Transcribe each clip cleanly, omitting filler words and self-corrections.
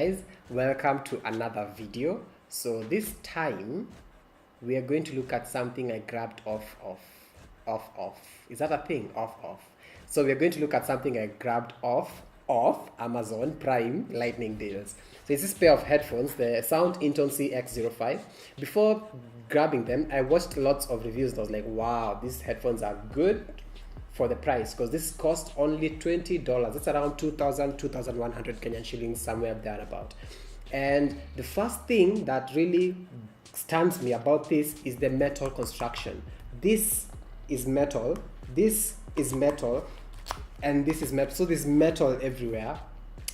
guys, welcome to another video. So this time we are going to look at something I grabbed off. Is that a thing? Off. So we are going to look at something I grabbed off Amazon Prime lightning deals. So it's this pair of headphones, the Sound Intone CX05. Before grabbing them, I watched lots of reviews and I was like, wow, these headphones are good for the price, because this cost only $20. That's around 2,100 Kenyan shillings, somewhere there about. And the first thing that really stuns me about this is the metal construction. This is metal, this is metal, and this is metal. So there's metal everywhere.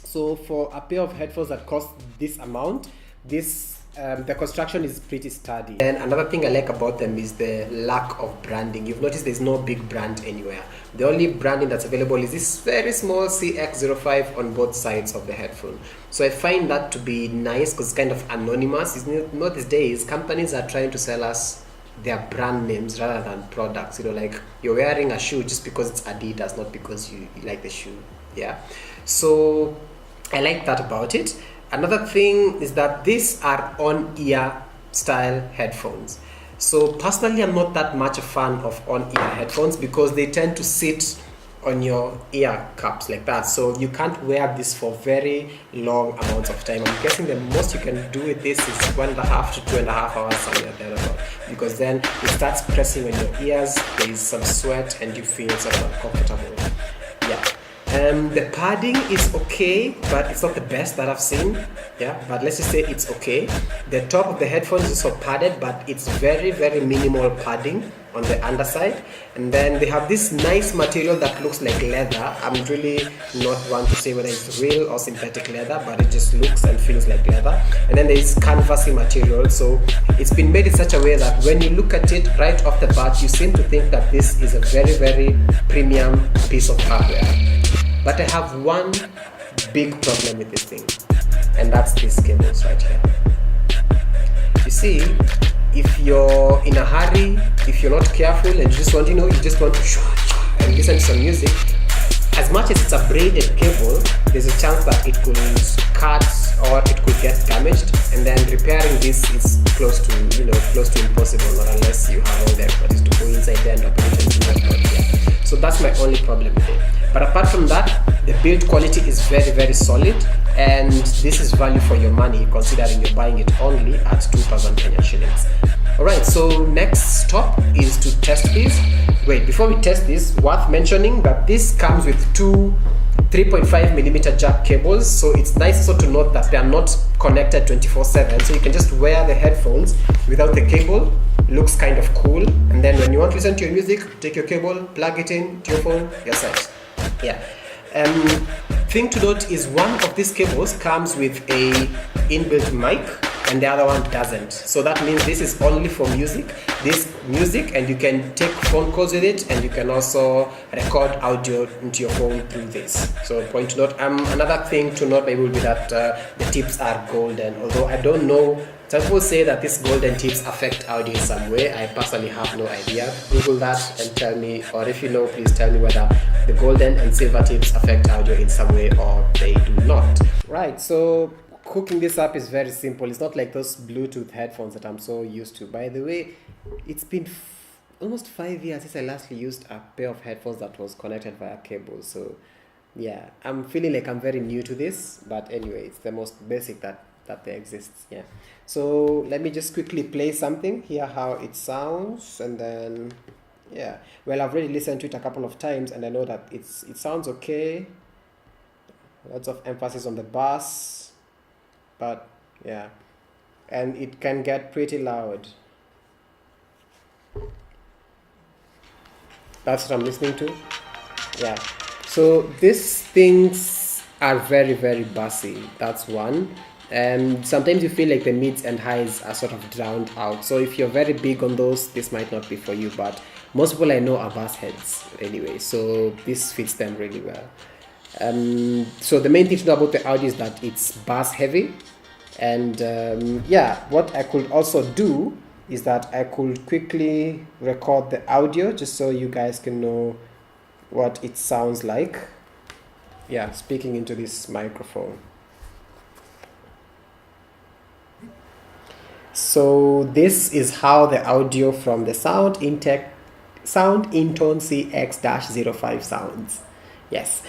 So for a pair of headphones that cost this amount, the construction is pretty sturdy. And another thing I like about them is the lack of branding. You've noticed there's no big brand anywhere. The only branding that's available is this very small CX05 on both sides of the headphone. So I find that to be nice because it's kind of anonymous. These days, companies are trying to sell us their brand names rather than products. You know, like you're wearing a shoe just because it's Adidas, not because you like the shoe. Yeah. So I like that about it. Another thing is that these are on-ear style headphones. So personally, I'm not that much a fan of on-ear headphones because they tend to sit on your ear cups like that. So you can't wear this for very long amounts of time. I'm guessing the most you can do with this is 1.5 to 2.5 hours, somewhere there about. Because then it starts pressing on your ears, there is some sweat, and you feel sort of uncomfortable. Yeah. The padding is okay, but it's not the best that I've seen. Yeah, but let's just say it's okay. The top of the headphones is also padded, but it's very, very minimal padding on the underside. And then they have this nice material that looks like leather. I'm really not one to say whether it's real or synthetic leather, but it just looks and feels like leather. And then there is canvasy material, so it's been made in such a way that when you look at it right off the bat, you seem to think that this is a very, very premium piece of hardware. But I have one big problem with this thing, and that's these cables right here. You see, if you're in a hurry, if you're not careful and you just want to and listen to some music, as much as it's a braided cable, there's a chance that it could cut or it could get damaged, and then repairing this is close to impossible, not unless you have all the expertise to go inside there and operate and do that. So that's my only problem with it. But apart from that, the build quality is very, very solid, and this is value for your money considering you're buying it only at 2,000 Kenyan shillings. Alright, so next stop is to test this. Wait, before we test this, worth mentioning that this comes with two 3.5mm jack cables, so it's nice also to note that they are not connected 24/7, so you can just wear the headphones without the cable. Looks kind of cool, and then when you want to listen to your music, take your cable, plug it in to your phone, you're set. Yeah. Thing to note is one of these cables comes with a inbuilt mic and the other one doesn't. So that means this is only for music. And you can take phone calls with it, and you can also record audio into your phone through this. So point to note. Another thing to note maybe will be that the tips are golden, although I don't know. Some people say that these golden tips affect audio in some way. I personally have no idea. Google that and tell me, or if you know, please tell me whether the golden and silver tips affect audio in some way or they do not. Right, so hooking this up is very simple. It's not like those Bluetooth headphones that I'm so used to. By the way, it's been almost 5 years since I lastly used a pair of headphones that was connected via cable. So yeah, I'm feeling like I'm very new to this, but anyway, it's the most basic that there exists. Yeah, so let me just quickly play something, hear how it sounds, and then yeah, well, I've already listened to it a couple of times and I know that it sounds okay. Lots of emphasis on the bass, but yeah, and it can get pretty loud. That's what I'm listening to. Yeah, so these things are very, very bassy. That's one. And sometimes you feel like the mids and highs are sort of drowned out. So if you're very big on those, this might not be for you, but most people I know are bass heads anyway, so this fits them really well. So the main thing to know about the audio is that it's bass heavy, and yeah, what I could also do is that I could quickly record the audio just so you guys can know what it sounds like. Yeah, speaking into this microphone. So this is how the audio from the Sound Intone CX-05 sounds. Yes.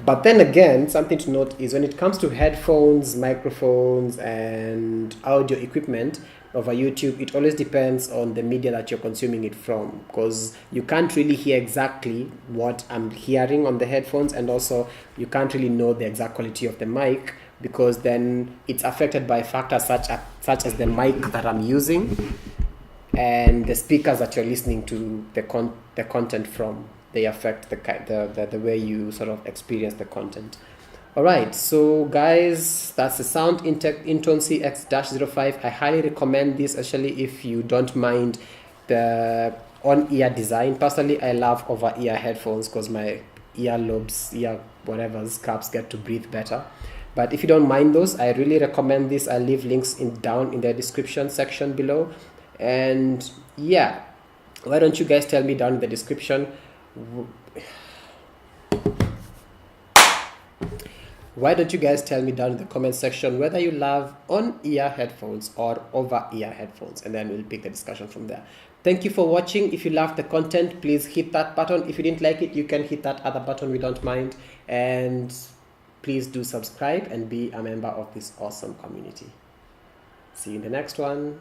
But then again, something to note is when it comes to headphones, microphones, and audio equipment over YouTube, it always depends on the media that you're consuming it from, because you can't really hear exactly what I'm hearing on the headphones, and also you can't really know the exact quality of the mic, because then it's affected by factors such as the mic that I'm using and the speakers that you're listening to the content from. They affect the way you sort of experience the content. All right, so guys, that's the Sound Intone CX-05. I highly recommend this, especially if you don't mind the on-ear design. Personally, I love over-ear headphones because my earlobes, whatever's caps get to breathe better. But if you don't mind those, I really recommend this. I'll leave links down in the description section below. And yeah, why don't you guys tell me down in the description, why don't you guys tell me down in the comment section whether you love on-ear headphones or over-ear headphones, and then we'll pick the discussion from there. Thank you for watching. If you loved the content, please hit that button. If you didn't like it, you can hit that other button. We don't mind. And please do subscribe and be a member of this awesome community. See you in the next one.